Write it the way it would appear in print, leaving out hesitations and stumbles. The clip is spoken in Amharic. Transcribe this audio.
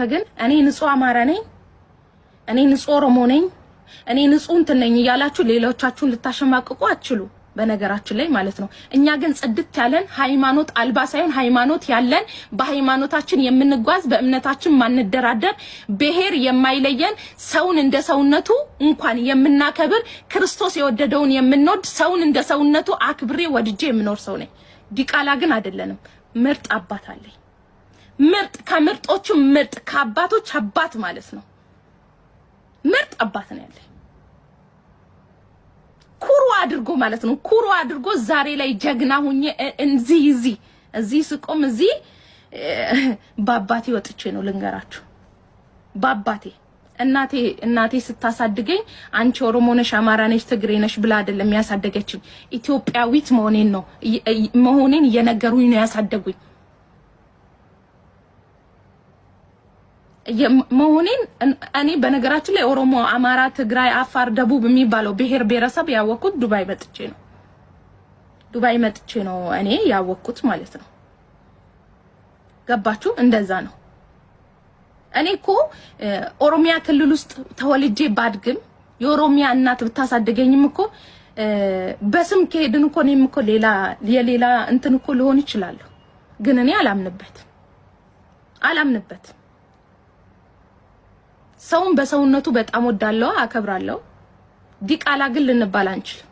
ግን እኔ ንጹህ አማራ ነኝ፣ እኔ ንጹህ ኦሮሞ ነኝ፣ እኔ ንጹህ እንትን ነኝ እያላችሁ ሌሎቻችሁን ልታሸማቅቁ አትችሉ። በነገራችን ላይ ማለት ነው። እኛ ግን ጽድት ያለን ሃይማኖት አልባ ሳይሆን ሃይማኖት ያለን በሃይማኖታችን የምንጓዝ በእምነታችን ማንደራደር ብሔር የማይለየን ሰውን እንደ ሰውነቱ እንኳን የምናከብር ክርስቶስ የወደደውን የምንወድ ሰውን እንደ ሰውነቱ አክብሬ ወድጄ የምኖር ሰው ነኝ። ዲቃላ ግን አይደለንም። ምርጥ አባት አለኝ። ምርጥ ከምርጦቹ ምርጥ ከአባቶች አባት ማለት ነው። ምርጥ አባት ነው ያለኝ። ኩሩ አድርጎ ማለት ነው። ኩሩ አድርጎ ዛሬ ላይ ጀግና ሁኜ እዚህ ስቆም እዚህ ባባቴ ወጥቼ ነው ልንገራችሁ። ባባቴ እናቴ ስታሳድገኝ አንቺ ኦሮሞ ነሽ፣ አማራ ነሽ፣ ትግሬ ነሽ ብላ አይደለም ያሳደገችኝ። ኢትዮጵያዊት መሆኔን እየነገሩኝ ነው ያሳደጉኝ። መሆኔን እኔ በነገራችን ላይ ኦሮሞ፣ አማራ፣ ትግራይ፣ አፋር፣ ደቡብ የሚባለው ብሔር ብሔረሰብ ያወቅኩት ዱባይ መጥቼ ነው እኔ ያወቅኩት ማለት ነው። ገባችሁ? እንደዛ ነው። እኔ እኮ ኦሮሚያ ክልል ውስጥ ተወልጄ ባድግም የኦሮሚያ እናት ብታሳደገኝም እኮ በስም ከሄድን እኮ እኔም እኮ የሌላ እንትን እኮ ልሆን ይችላል። ግን እኔ አላምንበት። ሰውን በሰውነቱ በጣም ወዳለው አከብራለሁ። ዲቃላ ግን ልንባል አንችልም።